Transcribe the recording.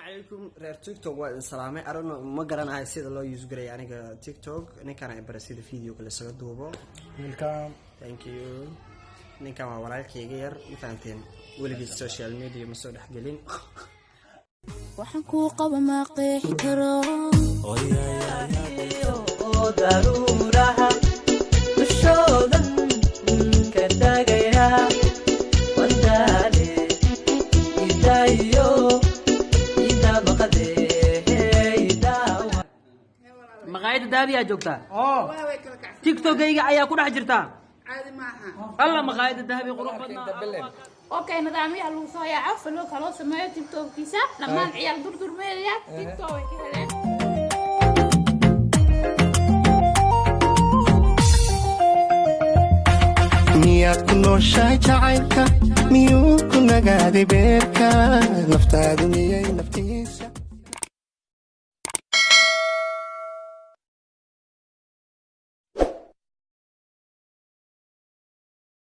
عليكم رير تيك توك والسلامة أرونا ما قرنا هاي السيد الله يزقر يعني تيك توك نكنا عبرسيد فيديو كل سنة دوبه ويلكم ثانك يو نكنا وراي كيغير فهمتين ولقي السوشيال ميديا مسؤول حقلين waxaan ku qaba ma qeexi karo daruuraha dushoodan ka tagaya wadaale idayo ida maqade idawa maqaayada daabiya joogta tiktok ayga ayaa ku dhex jirta caadi maaha alla maqaayada daabi qurux badnaa اوكي نظامي الوصايا يا عفوا لو خلاص سميه تيك توك كيسا لما العيال دردر ميليا تيك توك كده miyaad ku nooshahay jacaylka miyuu ku nagaaday beerka naftaadu miyay naftiisa